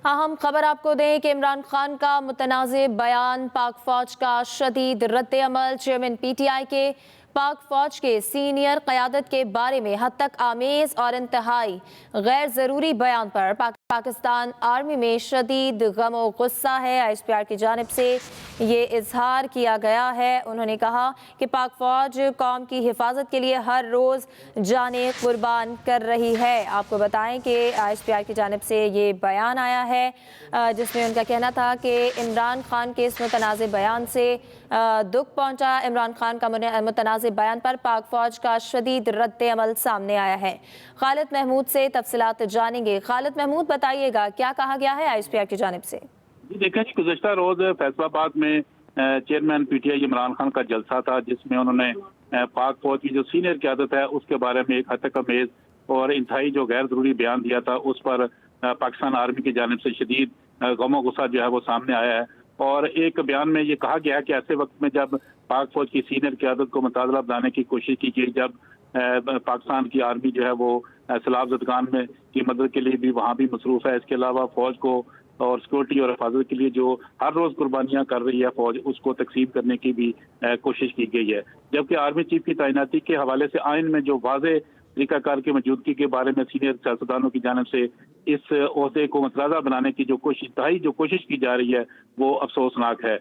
اہم خبر آپ کو دیں کہ عمران خان کا متنازع بیان، پاک فوج کا شدید رد عمل، چیئرمین پی ٹی آئی کے پاک فوج کے سینئر قیادت کے بارے میں حد تک آمیز اور انتہائی غیر ضروری بیان پر پاکستان آرمی میں شدید غم و غصہ ہے۔ آئی ایس پی آر کی جانب سے یہ اظہار کیا گیا ہے۔ انہوں نے کہا کہ پاک فوج قوم کی حفاظت کے لیے ہر روز جانیں قربان کر رہی ہے۔ آپ کو بتائیں کہ آئی ایس پی آر کی جانب سے یہ بیان آیا ہے جس میں ان کا کہنا تھا کہ عمران خان کے اس متنازع بیان سے دکھ پہنچا۔ عمران خان کا متنازع بیان پر پاک فوج کا شدید رد عمل سامنے آیا ہے۔ خالد محمود سے تفصیلات جانیں گے۔ خالد محمود، بتائیے گا کیا کہا گیا ہے آئی ایس پی آر کی جانب سے؟ جی دیکھیں، گزشتہ روز فیصل آباد میں chairman P T I Imran Khan کا جلسہ تھا، جس میں انہوں نے پاک فوج کی جو سینئر قیادت ہے اس کے بارے میں ایک حد تک امیز اور انتہائی جو غیر ضروری بیان دیا تھا، اس پر پاکستان آرمی کی جانب سے شدید غم و غصہ جو ہے وہ سامنے آیا ہے۔ اور ایک بیان میں یہ کہا گیا ہے کہ ایسے وقت میں جب پاک فوج کی سینئر قیادت کو متعادلہ بنانے کی کوشش کی گئی، جب پاکستان کی آرمی جو ہے وہ سیلاب زدگان میں کی مدد کے لیے بھی وہاں بھی مصروف ہے، اس کے علاوہ فوج کو اور سیکورٹی اور حفاظت کے لیے جو ہر روز قربانیاں کر رہی ہے فوج، اس کو تقسیم کرنے کی بھی کوشش کی گئی ہے۔ جبکہ آرمی چیف کی تعیناتی کے حوالے سے آئین میں جو واضح طریقہ کار کی موجودگی کے بارے میں سینئر سیاستدانوں کی جانب سے اس عہدے کو متنازع بنانے کی جو کوشش کی جا رہی ہے وہ افسوسناک ہے۔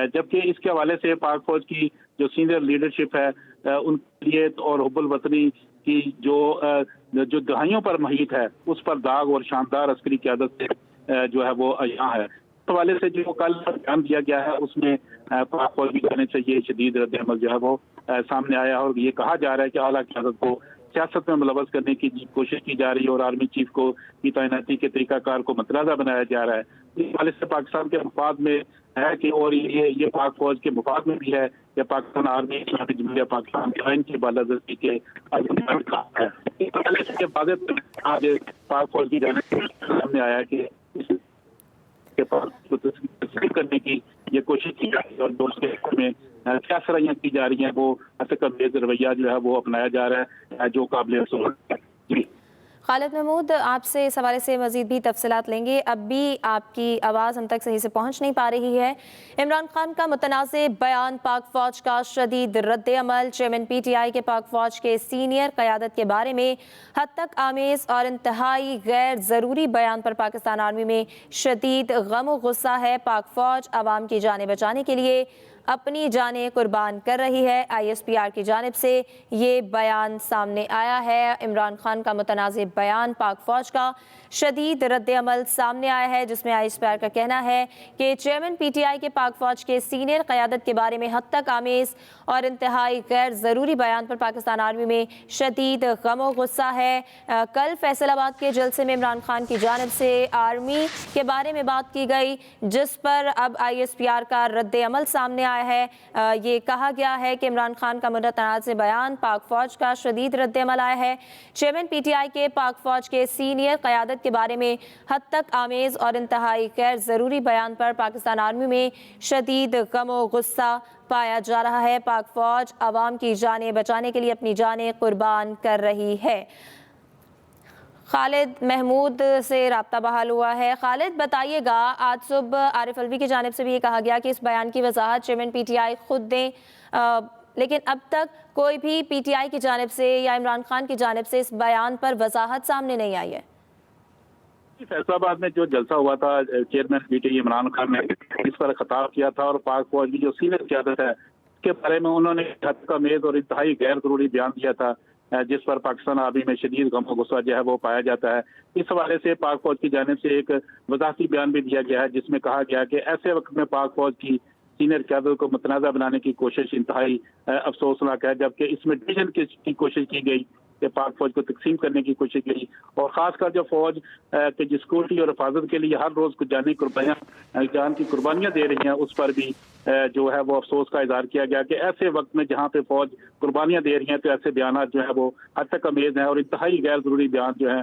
جبکہ اس کے حوالے سے پاک فوج کی جو سینئر لیڈرشپ ہے ان کے لیے اور حب الوطنی کی جو دہائیوں پر محیط ہے، اس پر داغ اور شاندار عسکری قیادت سے جو ہے وہ یہاں ہے۔ اس حوالے سے جو کل بیان دیا گیا ہے اس میں پاک فوج کی جانب سے یہ شدید رد عمل جو ہے وہ سامنے آیا ہے، اور یہ کہا جا رہا ہے کہ اعلیٰ قیادت کو سیاست میں ملوث کرنے کی کوشش کی جا رہی ہے اور آرمی چیف کو کی تعیناتی کے طریقہ کار کو متنازع بنایا جا رہا ہے۔ اس حوالے سے پاکستان کے مفاد میں ہے کہ اور یہ پاک فوج کے مفاد میں بھی ہے کہ پاکستان آرمی اسلامی جمہوریہ پاکستان کے آئین کی بالادستی کے آج پاک فوج کی جانب سے سامنے آیا کہ تسلیم کرنے کی یہ کوشش کی جا رہی ہے اور جو اس کے حق میں کیا سرائیاں کی جا رہی ہیں وہ حد رویہ جو ہے وہ اپنایا جا رہا ہے، جو قابل افسوس ہے۔ جی خالد محمود، آپ سے اس حوالے سے مزید بھی تفصیلات لیں گے۔ اب بھی آپ کی آواز ہم تک صحیح سے پہنچ نہیں پا رہی ہے۔ عمران خان کا متنازع بیان، پاک فوج کا شدید رد عمل، چیئرمین پی ٹی آئی کے پاک فوج کے سینئر قیادت کے بارے میں حد تک آمیز اور انتہائی غیر ضروری بیان پر پاکستان آرمی میں شدید غم و غصہ ہے۔ پاک فوج عوام کی جانیں بچانے کے لیے اپنی جانیں قربان کر رہی ہے۔ آئی ایس پی آر کی جانب سے یہ بیان سامنے آیا ہے۔ عمران خان کا متنازع بیان، پاک فوج کا شدید رد عمل سامنے آیا ہے، جس میں آئی ایس پی آر کا کہنا ہے کہ چیئرمین پی ٹی آئی کے پاک فوج کے سینئر قیادت کے بارے میں حد تک آمیز اور انتہائی غیر ضروری بیان پر پاکستان آرمی میں شدید غم و غصہ ہے۔ کل فیصل آباد کے جلسے میں عمران خان کی جانب سے آرمی کے بارے میں بات کی گئی، جس پر اب آئی ایس پی آر کا رد عمل سامنے آیا ہے۔ یہ کہا گیا ہے کہ عمران خان کا متنازع بیان، پاک فوج کا شدید رد عمل آیا ہے۔ چیئرمین پی ٹی آئی کے پاک فوج کے سینئر قیادت کے بارے میں حد تک آمیز اور انتہائی غیر ضروری بیان پر پاکستان آرمی میں شدید غم و غصہ پایا جا رہا ہے۔ پاک فوج عوام کی جانیں بچانے کے لیے اپنی جانیں قربان کر رہی ہے۔ خالد محمود سے رابطہ بحال ہوا ہے۔ خالد، بتائیے گا، آج صبح عارف الوی کی جانب سے بھی یہ کہا گیا کہ اس بیان کی وضاحت چیئرمین پی ٹی آئی خود دیں، لیکن اب تک کوئی بھی پی ٹی آئی کی جانب سے یا عمران خان کی جانب سے اس بیان پر وضاحت سامنے نہیں آئی ہے۔ فیصل آباد میں جو جلسہ ہوا تھا، chairman P T I Imran Khan نے اس پر خطاب کیا تھا اور پاک فوج کی جو سینئر قیادت ہے اس کے بارے میں انہوں نے حد کا میز اور انتہائی غیر ضروری بیان دیا تھا، جس پر پاکستان آرمی میں شدید غم و غصہ جو ہے وہ پایا جاتا ہے۔ اس حوالے سے پاک فوج کی جانب سے ایک وضاحتی بیان بھی دیا گیا ہے، جس میں کہا گیا کہ ایسے وقت میں پاک فوج کی سینئر قیادت کو متنازع بنانے کی کوشش انتہائی افسوسناک ہے، جبکہ اس میں ڈویژن کی کوشش کی گئی کہ پاک فوج کو تقسیم کرنے کی کوشش کی، اور خاص کر جو فوج کے سیکورٹی اور حفاظت کے لیے ہر روز جان کی قربانیاں دے رہی ہیں، اس پر بھی جو ہے وہ افسوس کا اظہار کیا گیا کہ ایسے وقت میں جہاں پہ فوج قربانیاں دے رہی ہیں تو ایسے بیانات جو ہے وہ حد تک امیز ہیں اور انتہائی غیر ضروری بیان جو ہیں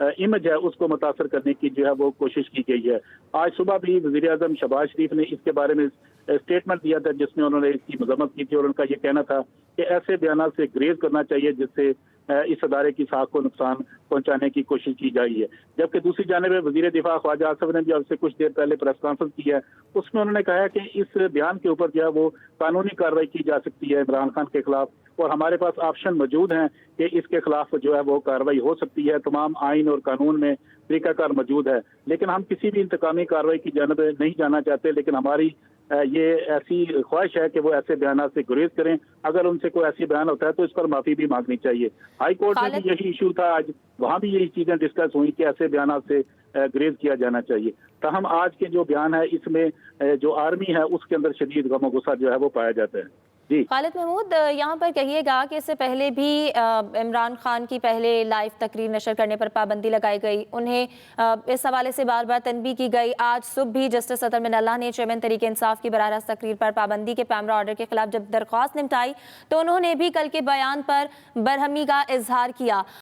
امیج ہے اس کو متاثر کرنے کی جو ہے وہ کوشش کی گئی ہے۔ آج صبح بھی وزیر اعظم شہباز شریف نے اس کے بارے میں اسٹیٹمنٹ دیا تھا جس میں انہوں نے اس کی مذمت کی تھی اور ان کا یہ کہنا تھا کہ ایسے بیانات سے گریز کرنا چاہیے جس سے اس ادارے کی ساکھ کو نقصان پہنچانے کی کوشش کی جائی ہے۔ جبکہ دوسری جانب وزیر دفاع خواجہ آصف نے بھی اب سے کچھ دیر پہلے پریس کانفرنس کی ہے، اس میں انہوں نے کہا کہ اس بیان کے اوپر جو ہے وہ قانونی کارروائی کی جا سکتی ہے عمران خان کے خلاف، اور ہمارے پاس آپشن موجود ہیں کہ اس کے خلاف جو ہے وہ کارروائی ہو سکتی ہے، تمام آئین اور قانون میں طریقہ کار موجود ہے، لیکن ہم کسی بھی انتقامی کارروائی کی جانب نہیں جانا چاہتے، لیکن ہماری یہ ایسی خواہش ہے کہ وہ ایسے بیانات سے گریز کریں۔ اگر ان سے کوئی ایسی بیان ہوتا ہے تو اس پر معافی بھی مانگنی چاہیے۔ ہائی کورٹ میں بھی یہی ایشو تھا، آج وہاں بھی یہی چیزیں ڈسکس ہوئی کہ ایسے بیانات سے گریز کیا جانا چاہیے۔ تاہم آج کے جو بیان ہے اس میں جو آرمی ہے اس کے اندر شدید غم و غصہ جو ہے وہ پایا جاتا ہے۔ جی خالد محمود، یہاں پر کہیے گا کہ اس سے پہلے بھی عمران خان کی پہلے لائیو تقریر نشر کرنے پر پابندی لگائی گئی، انہیں اس حوالے سے بار بار تنبیہ کی گئی۔ آج صبح بھی جسٹس اطہر من اللہ نے چیئرمین تحریک انصاف کی براہ راست تقریر پر پابندی کے پیمرا آرڈر کے خلاف جب درخواست نمٹائی تو انہوں نے بھی کل کے بیان پر برہمی کا اظہار کیا۔